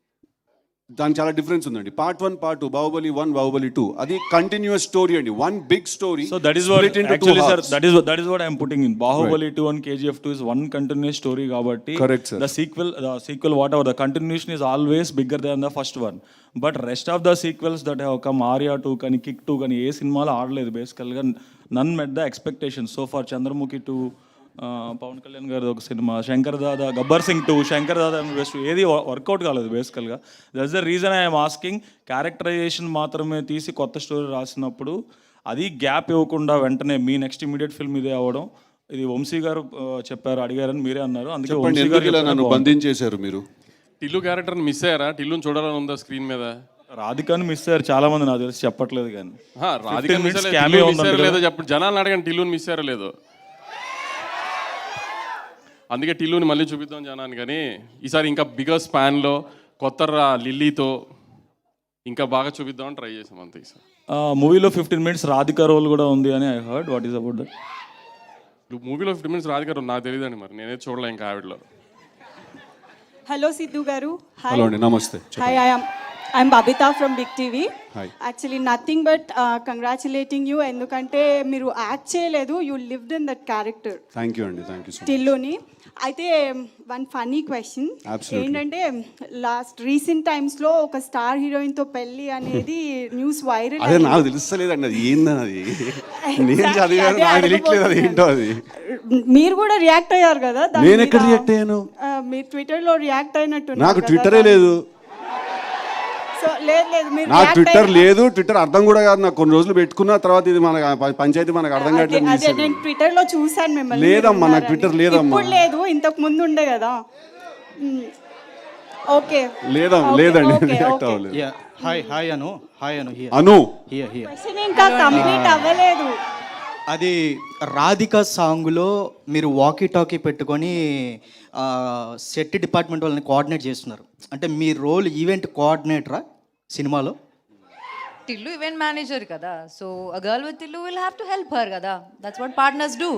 [SPEAKER 5] దానికి చాలా డిఫరెన్స్ ఉందండి. Part 1 Part 2, బాహుబలి 1 బాహుబలి 2, అది కంటిన్యూస్ స్టోరీ అండి, one big story.
[SPEAKER 8] So that is what actually sir, that is what I'm putting in. Baahubali 2 and KGF 2 is one continuous story కాబట్టి the sequel whatever the continuation is always bigger than the first one. But rest of the sequels that have come, Arya 2 కానీ Kick 2 కానీ ఏ సినిమాలో ఆడలేదు బేసికల్గా. None met the expectation so far. Chandramukhi 2, Pawan Kalyan garu ఒక సినిమా, శంకర్ దాదా, గబ్బర్ సింగ్ 2, శంకర్ దాదా బెస్ట్, ఏది వర్కౌట్ కాలేదు బేసికల్గా. That's the reason I'm asking. Characterization మాత్రమే తీసి కొత్త స్టోరీ రాసినప్పుడు అది గ్యాప్ ఇవ్వకుండా వెంటనే మీ నెక్స్ట్ ఇమీడియట్ ఫిల్మ్ ఇదే అవ్వడం
[SPEAKER 13] ఇది వంశీ గారు చెప్పారు, అడిగారని మీరే అన్నారు. అందుకే
[SPEAKER 5] చెప్పండి,
[SPEAKER 13] వంశీ
[SPEAKER 5] ఎందుకు
[SPEAKER 13] గారు
[SPEAKER 5] ఇలా
[SPEAKER 13] చెప్తేనే
[SPEAKER 5] నన్ను
[SPEAKER 13] బాగుంది.
[SPEAKER 5] బంధించేశారు మీరు?
[SPEAKER 7] టిల్లు క్యారెక్టర్ని మిస్ అయ్యారా? టిల్లుని చూడాలని ఉందా స్క్రీన్ మీద?
[SPEAKER 13] రాధికాని మిస్ అయ్యారు చాలా మంది, నాకు తెలిసి చెప్పట్లేదు కానీ.
[SPEAKER 7] రాధిక
[SPEAKER 13] 15
[SPEAKER 7] మిస్
[SPEAKER 13] minutes
[SPEAKER 7] అయ్యారా
[SPEAKER 13] cameo ఉంది
[SPEAKER 7] లేదో
[SPEAKER 13] అందులో.
[SPEAKER 7] చెప్పండి, జనాలను అడగండి టిల్లుని మిస్ అయ్యారో లేదో. అందుకే టిల్లుని మళ్ళీ చూపిద్దాం జనాన్ని. కానీ ఈసారి ఇంకా బిగ్గర్ స్పాన్లో కొత్త లిల్లీతో ఇంకా బాగా చూపిద్దామని ట్రై చేసాం అంతే. ఈసారి
[SPEAKER 13] మూవీలో 15 minutes రాధిక రోల్ కూడా ఉంది అని I heard. What is about that?
[SPEAKER 7] మూవీలో 15 minutes రాధిక నాకు తెలియదండి, మరి నేనే చూడలే ఇంకా ఆవిడలో.
[SPEAKER 14] హలో సిద్ధు గారు.
[SPEAKER 5] హలో అండి, నమస్తే.
[SPEAKER 14] Hi, I'm Babita from big TV.
[SPEAKER 5] Hi.
[SPEAKER 14] Actually nothing but congratulating you, ఎందుకంటే మీరు యాక్ట్ చేయలేదు, you lived in that character.
[SPEAKER 5] Thank you అండి, థ్యాంక్ యూ సో మచ్.
[SPEAKER 14] టిల్లుని. అయితే వన్ ఫన్నీ క్వశ్చన్ ఏంటంటే, రీసెంట్ టైమ్స్లో ఒక స్టార్ హీరోయిన్తో పెళ్ళి అనేది న్యూస్ వైరల్.
[SPEAKER 5] అదే నాకు తెలుస్తలేదండి అది ఏందని. అది నేను చదివాను, నాకు తెలియట్లేదు అది ఏంటో. అది
[SPEAKER 14] మీరు కూడా రియాక్ట్ అయ్యారు కదా?
[SPEAKER 5] నేను ఎక్కడ రియాక్ట్ అయ్యాను?
[SPEAKER 14] మీరు ట్విట్టర్లో రియాక్ట్ అయినట్టు.
[SPEAKER 5] నాకు ట్విట్టరే లేదు. నాకు ట్విట్టర్ లేదు, ట్విట్టర్ అర్థం కూడా కాదు నాకు. కొన్ని రోజులు పెట్టుకున్న తర్వాత ఇది మన పంచాయతీ మనకు అర్థం కావట్లేదు.
[SPEAKER 14] నేను ట్విట్టర్ లో చూసాను మిమ్మల్ని.
[SPEAKER 5] లేదమ్మా, నాకు ట్విట్టర్ లేదమ్మా.
[SPEAKER 14] ఇప్పుడు లేదు, ఇంతకు ముందు ఉండే కదా. ఓకే,
[SPEAKER 5] లేదండి, రియాక్ట్ అవ్వలేదు.
[SPEAKER 11] హాయ్ అను.
[SPEAKER 5] అను
[SPEAKER 14] క్వశ్చన్ ఇంకా కంప్లీట్ అవ్వలేదు.
[SPEAKER 11] అది రాధిక సాంగ్లో మీరు వాకీ టాకీ పెట్టుకొని సెట్ డిపార్ట్మెంట్ వాళ్ళని కోఆర్డినేట్ చేస్తున్నారు. అంటే మీ రోల్ ఈవెంట్ కోఆర్డినేటరా సినిమాలో?
[SPEAKER 2] టిల్లు ఈవెంట్ మేనేజర్ కదా, so a girl with Tillu will have to help her కదా. That's what partners do.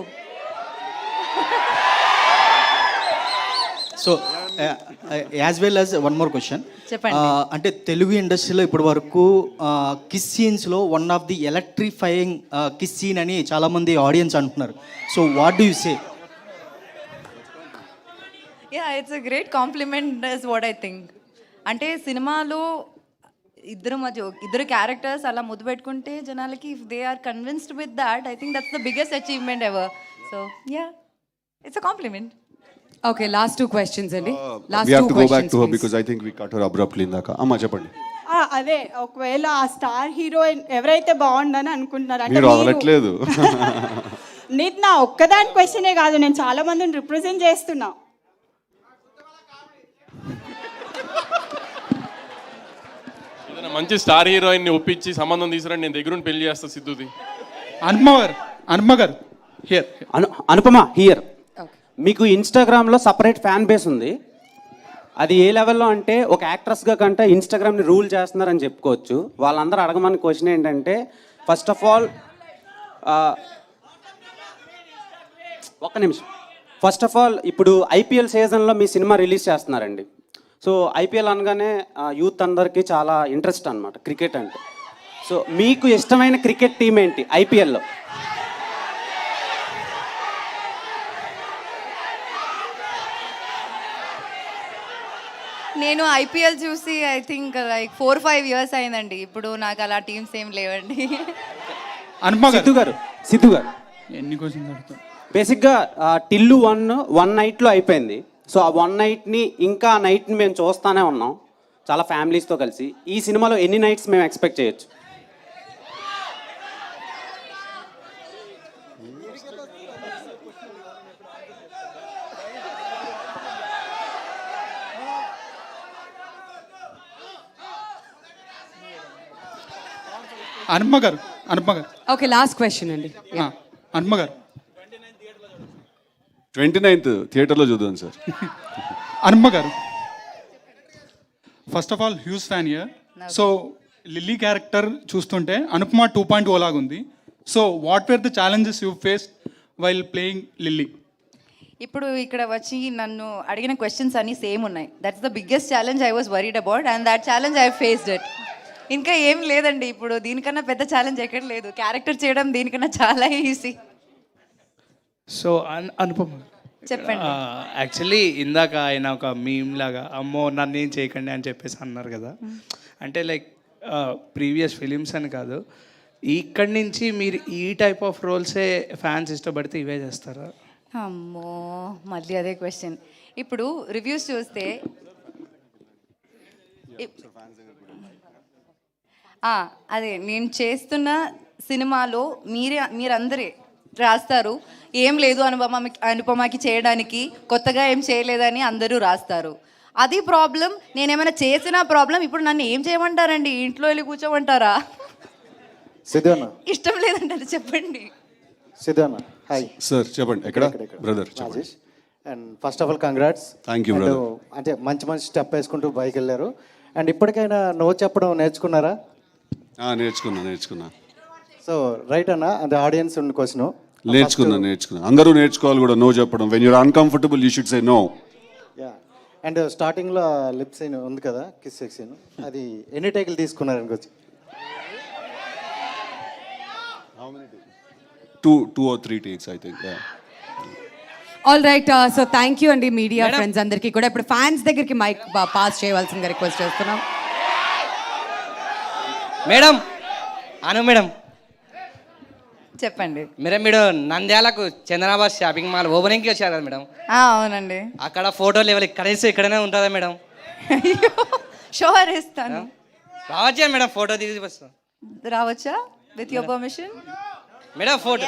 [SPEAKER 11] So as well as one more question.
[SPEAKER 2] చెప్పండి.
[SPEAKER 11] అంటే తెలుగు ఇండస్ట్రీలో ఇప్పటి వరకు కిస్ సీన్స్లో one of the electrifying kiss scene అని చాలామంది ఆడియన్స్ అంటున్నారు. So what do you say?
[SPEAKER 2] Yeah, it's a great compliment is what I think. అంటే సినిమాలో ఇద్దరు క్యారెక్టర్స్ అలా ముద్దు పెట్టుకుంటే జనాలకి, if they are convinced with that, I think that's the biggest achievement ever. So yeah, it's a compliment.
[SPEAKER 3] Okay, last 2 questions అండి.
[SPEAKER 5] we have to go back to her because I think we cut her abruptly ఇందాక. అమ్మ చెప్పండి.
[SPEAKER 14] అదే, ఒకవేళ ఆ స్టార్ హీరోయిన్ ఎవరైతే బాగుండని అనుకుంటున్నారు అంటే
[SPEAKER 5] మీరు అవ్వట్లేదు.
[SPEAKER 14] నీకు నా ఒక్కదాని క్వశ్చనే కాదు, నేను చాలా మందిని రిప్రజెంట్ చేస్తున్నా.
[SPEAKER 7] ఏదైనా మంచి స్టార్ హీరోయిన్ని ఒప్పించి సంబంధం తీసుకురండి, నేను దగ్గరుండి పెళ్లి చేస్తా సిద్ధుది.
[SPEAKER 6] అనుపమ గారు హియర్.
[SPEAKER 11] అనుపమ హియర్. మీకు ఇన్స్టాగ్రామ్లో సపరేట్ ఫ్యాన్ బేస్ ఉంది. అది ఏ లెవెల్లో అంటే, ఒక యాక్ట్రెస్గా కంటే ఇన్స్టాగ్రామ్ని రూల్ చేస్తున్నారని చెప్పుకోవచ్చు. వాళ్ళందరూ అడగమని క్వశ్చన్ ఏంటంటే, ఫస్ట్ ఆఫ్ ఆల్ ఒక్క నిమిషం. ఫస్ట్ ఆఫ్ ఆల్ ఇప్పుడు ఐపీఎల్ సీజన్లో మీ సినిమా రిలీజ్ చేస్తున్నారండి. సో ఐపీఎల్ అనగానే యూత్ అందరికీ చాలా ఇంట్రెస్ట్ అనమాట క్రికెట్ అంటే. సో మీకు ఇష్టమైన క్రికెట్ టీం ఏంటి ఐపీఎల్లో?
[SPEAKER 2] నేను ఐపీఎల్ చూసి ఐ థింక్ లైక్ 4-5 years అయిందండి. ఇప్పుడు నాకు అలా టీమ్స్ ఏం లేవండి.
[SPEAKER 11] సిద్ధు గారు
[SPEAKER 6] ఎన్ని క్వశ్చన్స్ అడుగుతాం?
[SPEAKER 11] బేసిక్గా టిల్లు వన్ నైట్లో అయిపోయింది. సో ఆ 1 నైట్ని ఇంకా ఆ నైట్ని మేము చూస్తూనే ఉన్నాం చాలా ఫ్యామిలీస్తో కలిసి. ఈ సినిమాలో ఎన్ని నైట్స్ మేము ఎక్స్పెక్ట్ చేయొచ్చు?
[SPEAKER 6] అనుపమ గారు.
[SPEAKER 3] ఓకే, లాస్ట్ క్వశ్చన్ అండి.
[SPEAKER 6] అనుపమ గారు.
[SPEAKER 5] 29th థియేటర్లో చూద్దాం సార్.
[SPEAKER 6] అనుపమ గారు, first of all huge fan year. So lily character చూస్తుంటే అనుపమ 2.0 లాగా ఉంది. So what where the challenges you face while playing lily?
[SPEAKER 2] ఇప్పుడు ఇక్కడ వచ్చి నన్ను అడిగిన క్వశ్చన్స్ అన్నీ సేమ్ ఉన్నాయి. That's the biggest challenge I was worried about, and that challenge I faced it. ఇంకా ఏం లేదండి, ఇప్పుడు దీనికన్నా పెద్ద ఛాలెంజ్ ఎక్కడ లేదు. క్యారెక్టర్ చేయడం దీనికన్నా చాలా ఈజీ.
[SPEAKER 6] సో అనుపమ
[SPEAKER 2] చెప్పండి.
[SPEAKER 6] యాక్చువల్లీ ఇందాక ఆయన ఒక మీమ్ లాగా అమ్మో నన్ను ఏం చేయకండి అని చెప్పేసి అన్నారు కదా. అంటే లైక్ ప్రీవియస్ ఫిలిమ్స్ అని కాదు, ఇక్కడి నుంచి మీరు ఈ టైప్ ఆఫ్ రోల్సే ఫ్యాన్స్ ఇష్టపడితే ఇవే చేస్తారా?
[SPEAKER 2] అమ్మో, మళ్ళీ అదే క్వశ్చన్. ఇప్పుడు రివ్యూస్ చూస్తే అదే నేను చేస్తున్న సినిమాలో మీరందరే రాస్తారు, ఏం లేదు అనుపమకి చేయడానికి, కొత్తగా ఏం చేయలేదని అందరూ రాస్తారు. అది ప్రాబ్లం. నేనేమైనా చేసిన ప్రాబ్లం. ఇప్పుడు నన్ను ఏం చేయమంటారండి? ఇంట్లో వెళ్ళి కూర్చోమంటారా?
[SPEAKER 1] సిద్ధు అన్న,
[SPEAKER 2] ఇష్టం లేదంటే అది చెప్పండి.
[SPEAKER 1] సిద్ధు అన్న, హాయ్
[SPEAKER 5] సార్ చెప్పండి. ఎక్కడ బ్రదర్ చెప్పండి.
[SPEAKER 1] And first of all congrats.
[SPEAKER 5] Thank you brother.
[SPEAKER 1] అంటే మంచి మంచి స్టెప్ వేసుకుంటూ బైక్ వెళ్ళారు. అండ్ ఇప్పటికైనా నో చెప్పడం నేర్చుకున్నారా?
[SPEAKER 5] నేర్చుకున్నా.
[SPEAKER 1] సో రైట్ అన్న, అది ఆడియన్స్ ఉన్న క్వశ్చన్.
[SPEAKER 5] నేర్చుకున్నా. అందరూ నేర్చుకోవాలి కూడా నో చెప్పడం. When you're uncomfortable you should say no.
[SPEAKER 1] Yeah. And స్టార్టింగ్లో లిప్ సీన్ ఉంది కదా, కిస్ సీన్, అది ఎన్ని టేకులు తీసుకున్నారు అనుకోవచ్చు?
[SPEAKER 5] 2 or 3 takes I think. Yeah.
[SPEAKER 3] All right, so thank you అండి మీడియా ఫ్రెండ్స్ అందరికీ కూడా. ఇప్పుడు ఫ్యాన్స్ దగ్గరికి మైక్ పాస్ చేయవలసిందిగా రిక్వెస్ట్ చేస్తున్నాం.
[SPEAKER 6] మేడం అను మేడం
[SPEAKER 2] చెప్పండి.
[SPEAKER 6] మీరు నంద్యాలకు చంద్రబాబు షాపింగ్ మాల్ ఓపెనింగ్కి వచ్చారు కదా మేడం?
[SPEAKER 2] అవునండి.
[SPEAKER 6] అక్కడ ఫోటో లెవెల్ ఇక్కడనే ఉంటుందా మేడం?
[SPEAKER 2] షోర్ ఇస్తాను.
[SPEAKER 6] రావచ్చా మేడం? ఫోటో దిగి వస్తాం.
[SPEAKER 2] రావచ్చా? With your permission
[SPEAKER 6] madam. Photo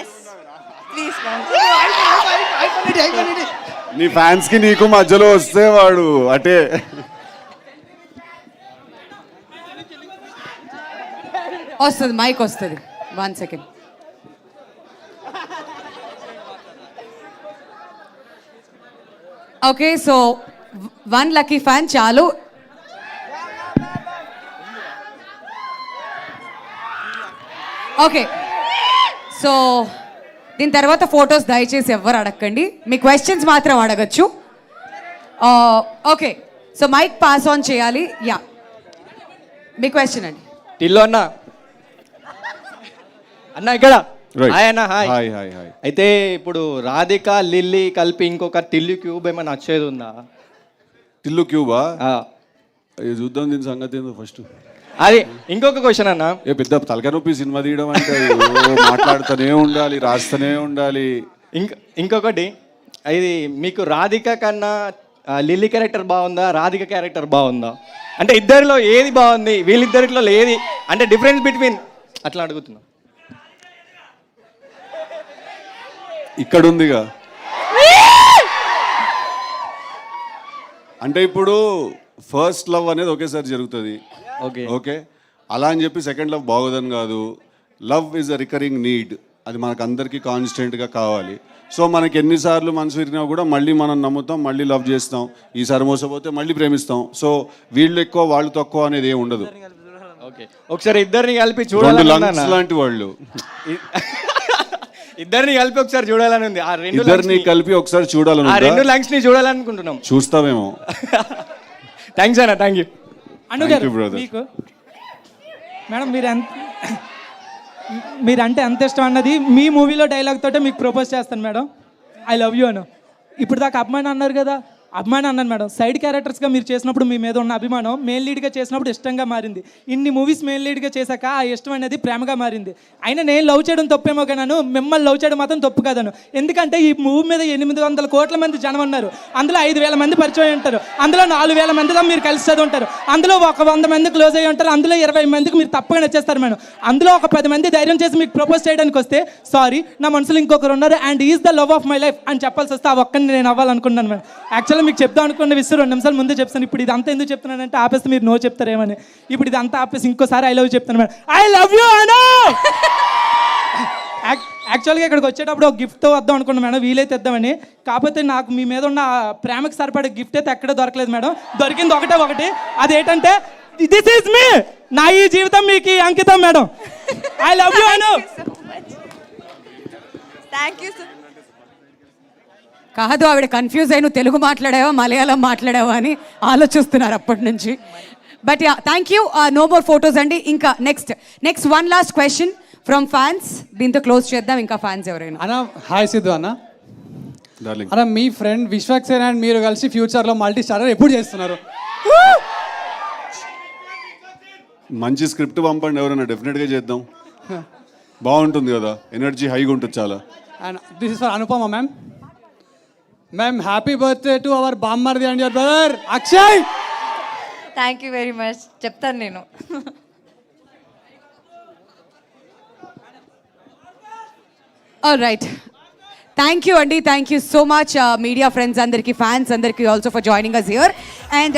[SPEAKER 2] please.
[SPEAKER 5] నీ ఫ్యాన్స్ కి నీకు మధ్యలో వస్తే వాడు అటే.
[SPEAKER 3] వస్తుంది, మైక్ వస్తుంది. 1 second. Okay, so 1 lucky fan చాలు. ఓకే, సో దీని తర్వాత ఫొటోస్ దయచేసి ఎవ్వరు అడగండి, మీ క్వశ్చన్స్ మాత్రం అడగచ్చు. Okay, so mike pass on చేయాలి. యా, మీ క్వశ్చన్ అండి.
[SPEAKER 6] టిల్లు అన్న ఇక్కడ
[SPEAKER 5] హాయ్
[SPEAKER 6] అన్న. హాయ్. అయితే ఇప్పుడు రాధిక లిల్లీ కలిపి ఇంకొక టిల్లు క్యూబ్ ఏమైనా వచ్చేది ఉందా?
[SPEAKER 5] టిల్లు క్యూబా? చూద్దాం దీని సంగతి ఏందో ఫస్ట్.
[SPEAKER 6] అది ఇంకొక క్వశ్చన్ అన్న.
[SPEAKER 5] పెద్ద తలకాయ నొప్పి సినిమా తీయడం అంటే మాట్లాడుతూనే ఉండాలి, రాస్తూనే ఉండాలి.
[SPEAKER 6] ఇంకొకటి, ఇది మీకు రాధిక కన్నా లిల్లీ క్యారెక్టర్ బాగుందా, రాధిక క్యారెక్టర్ బాగుందా? అంటే ఇద్దరిలో ఏది బాగుంది, వీళ్ళిద్దరిలో ఏది అంటే డిఫరెన్స్ బిట్వీన్ అట్లా అడుగుతున్నా.
[SPEAKER 5] ఇక్కడ ఉందిగా. అంటే ఇప్పుడు ఫస్ట్ లవ్ అనేది ఒకేసారి జరుగుతుంది. ఓకే, అలా అని చెప్పి సెకండ్ లవ్ బాగోదని కాదు. Love is a recurring need. అది మనకు అందరికీ కాన్స్టెంట్గా కావాలి. సో మనకి ఎన్నిసార్లు మనసు విరిగినా కూడా మళ్ళీ మనం నమ్ముతాం, మళ్ళీ లవ్ చేస్తాం. ఈసారి మోసపోతే మళ్ళీ ప్రేమిస్తాం. సో వీళ్ళు ఎక్కువ వాళ్ళు తక్కువ అనేది ఏమి ఉండదు.
[SPEAKER 6] ఒకసారి ఇద్దరిని కలిపి
[SPEAKER 5] లాంటి వాళ్ళు
[SPEAKER 6] ఇద్దరిని కలిపి ఒకసారి చూడాలని ఉంది.
[SPEAKER 5] ఇద్దరిని కలిపి ఒకసారి చూడాలని,
[SPEAKER 6] 2 లంగ్స్ ని చూడాలనుకుంటున్నాం.
[SPEAKER 5] చూస్తామేమో.
[SPEAKER 6] థ్యాంక్స్ అన్న. Thank you.
[SPEAKER 15] మీకు మేడం మీరంటే ఎంత ఇష్టం అన్నది మీ మూవీలో డైలాగ్ తోటే మీకు ప్రపోజ్ చేస్తాను మేడం. ఐ లవ్ యూ అను. ఇప్పుడు దాకా అభిమానం అన్నారు కదా, అభిమానం అన్నాను మేడం. సైడ్ క్యారెక్టర్స్గా మీరు చేసినప్పుడు మీ మీద ఉన్న అభిమానం మెయిన్ లీడ్గా చేసినప్పుడు ఇష్టంగా మారింది. ఇన్ని మూవీస్ మెయిన్ లీడ్గా చేశాక ఆ ఇష్టం అనేది ప్రేమగా మారింది. అయినా నేను లవ్ చేయడం తప్పేమో కానీ మిమ్మల్ని లవ్ చేయడం మాత్రం తప్పు కాదను. ఎందుకంటే ఈ మూవీ మీద 800 కోట్ల మంది జనం ఉన్నారు. అందులో 5,000 మంది పరిచయం ఉంటారు. అందులో 4,000 మందితో మీరు కలిసి చదువుంటారు. అందులో 100 మంది క్లోజ్ అయ్యి ఉంటారు. అందులో 20 మందికి మీరు తప్పగా నచ్చేస్తారు మేడం. అందులో ఒక 10 మంది ధైర్యం చేసి మీకు ప్రపోజ్ చేయడానికి వస్తే, సారీ నా మనసులో ఇంకొకరు ఉన్నారు and is the love of my life అని చెప్పాల్సి వస్తే ఆ ఒక్కరిని నేను అవ్వాలనుకున్నాను మేడం. యాక్చువల్గా మీకు చెప్తాం అనుకున్న విషయం 2 నిమిషాలు ముందే చెప్తాను. ఇప్పుడు ఇది అంతా ఎందుకు చెప్తున్నానంటే ఆపేస్తే మీరు నో చెప్తారేమని. ఇప్పుడు ఇది అంతా ఆపేసి ఇంకోసారి ఐ లవ్ చెప్తాను మేడం. ఐ లవ్ యూ అను. యాక్చువల్గా ఇక్కడికి వచ్చేటప్పుడు ఒక గిఫ్ట్ వద్దాం అనుకున్నాను మేడం, వీలైతే ఇద్దామని. కాకపోతే నాకు మీ మీద ఉన్న ప్రేమకు సరిపడే గిఫ్ట్ అయితే ఎక్కడే దొరకలేదు మేడం. దొరికింది ఒకటి, అదేంటంటే దిస్ ఈజ్ మీ, నా ఈ జీవితం మీకు అంకితం madam. I love you Anu.
[SPEAKER 2] Thank you.
[SPEAKER 3] కాదు, ఆవిడ కన్ఫ్యూజ్ అయి నువ్వు తెలుగు మాట్లాడావా మలయాళం మాట్లాడావా అని ఆలోచిస్తున్నారు అప్పటి నుంచి. But yeah, thank you. No more photos అండి. ఇంకా next 1 last question from fans. దీంతో క్లోజ్ చేద్దాం. ఇంకా ఫ్యాన్స్ ఎవరైనా?
[SPEAKER 15] అన్న హాయ్ సిద్ధు అన్న. అన్న మీ ఫ్రెండ్ విశ్వక్సేన్ అండ్ మీరు కలిసి ఫ్యూచర్లో మల్టీ స్టారర్ ఎప్పుడు చేస్తున్నారు?
[SPEAKER 5] మంచి స్క్రిప్ట్ పంపండి ఎవరైనా, డెఫినెట్గా చేద్దాం. బాగుంటుంది కదా, ఎనర్జీ హైగా ఉంటుంది చాలా.
[SPEAKER 15] And this is for Anupama ma'am. Ma'am happy birthday to our బామ్మర్ది and your brother Akshay.
[SPEAKER 2] Thank you very much. చెప్తాను నేను.
[SPEAKER 3] ఆల్ రైట్ థ్యాంక్ యూ అండి thank you so much media friends అందరికీ ఫ్యాన్స్ అందరికీ also for joining us here and